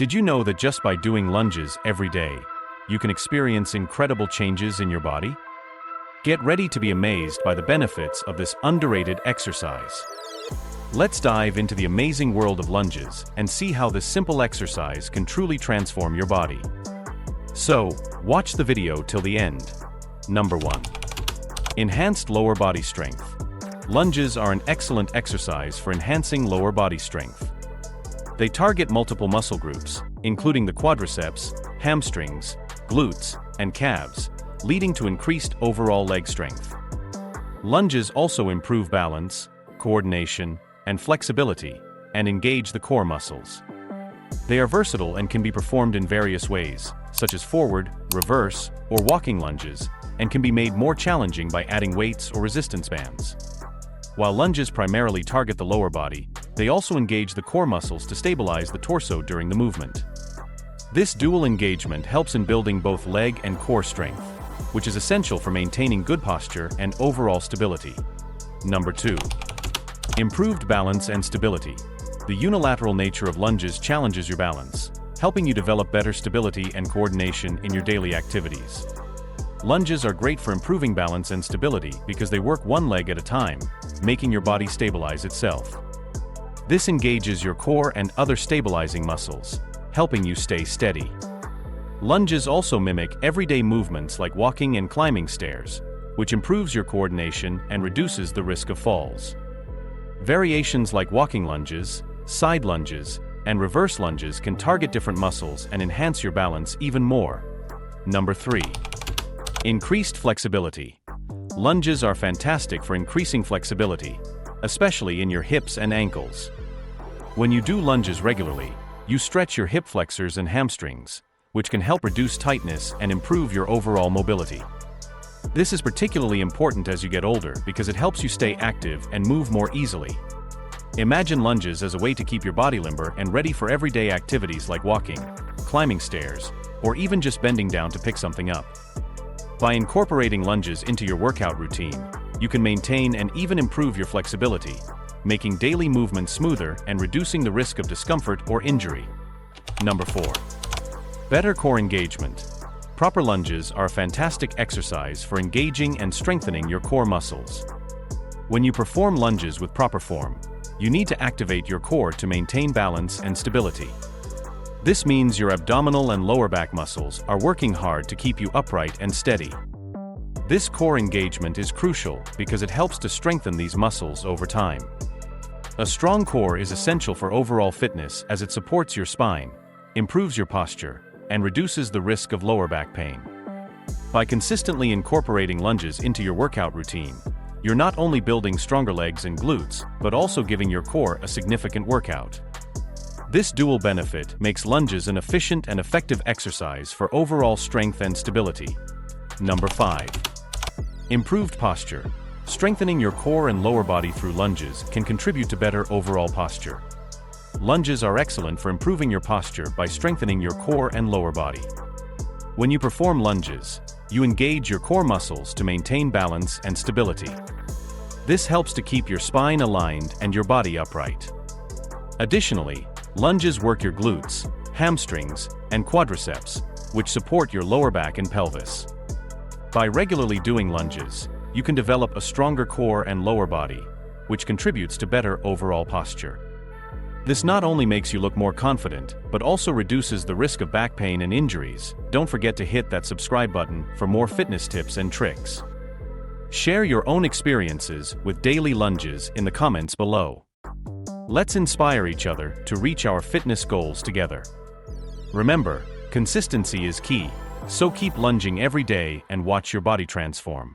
Did you know that just by doing lunges every day, you can experience incredible changes in your body? Get ready to be amazed by the benefits of this underrated exercise. Let's dive into the amazing world of lunges and see how this simple exercise can truly transform your body. So, watch the video till the end. Number 1. Enhanced lower body strength. Lunges are an excellent exercise for enhancing lower body strength. They target multiple muscle groups, including the quadriceps, hamstrings, glutes, and calves, leading to increased overall leg strength. Lunges also improve balance, coordination, and flexibility, and engage the core muscles. They are versatile and can be performed in various ways, such as forward, reverse, or walking lunges, and can be made more challenging by adding weights or resistance bands. While lunges primarily target the lower body, they also engage the core muscles to stabilize the torso during the movement. This dual engagement helps in building both leg and core strength, which is essential for maintaining good posture and overall stability. Number 2. Improved balance and stability. The unilateral nature of lunges challenges your balance, helping you develop better stability and coordination in your daily activities. Lunges are great for improving balance and stability because they work one leg at a time, making your body stabilize itself. This engages your core and other stabilizing muscles, helping you stay steady. Lunges also mimic everyday movements like walking and climbing stairs, which improves your coordination and reduces the risk of falls. Variations like walking lunges, side lunges, and reverse lunges can target different muscles and enhance your balance even more. Number 3. Increased flexibility. Lunges are fantastic for increasing flexibility, especially in your hips and ankles. When you do lunges regularly, you stretch your hip flexors and hamstrings, which can help reduce tightness and improve your overall mobility. This is particularly important as you get older because it helps you stay active and move more easily. Imagine lunges as a way to keep your body limber and ready for everyday activities like walking, climbing stairs, or even just bending down to pick something up. By incorporating lunges into your workout routine, you can maintain and even improve your flexibility, making daily movements smoother and reducing the risk of discomfort or injury. Number 4. Better core engagement. Proper lunges are a fantastic exercise for engaging and strengthening your core muscles. When you perform lunges with proper form, you need to activate your core to maintain balance and stability. This means your abdominal and lower back muscles are working hard to keep you upright and steady. This core engagement is crucial because it helps to strengthen these muscles over time. A strong core is essential for overall fitness as it supports your spine, improves your posture, and reduces the risk of lower back pain. By consistently incorporating lunges into your workout routine, you're not only building stronger legs and glutes, but also giving your core a significant workout. This dual benefit makes lunges an efficient and effective exercise for overall strength and stability. Number 5. Improved posture. Strengthening your core and lower body through lunges can contribute to better overall posture. Lunges are excellent for improving your posture by strengthening your core and lower body. When you perform lunges, you engage your core muscles to maintain balance and stability. This helps to keep your spine aligned and your body upright. Additionally, lunges work your glutes, hamstrings, and quadriceps, which support your lower back and pelvis. By regularly doing lunges, you can develop a stronger core and lower body, which contributes to better overall posture. This not only makes you look more confident, but also reduces the risk of back pain and injuries. Don't forget to hit that subscribe button for more fitness tips and tricks. Share your own experiences with daily lunges in the comments below. Let's inspire each other to reach our fitness goals together. Remember, consistency is key, so keep lunging every day and watch your body transform.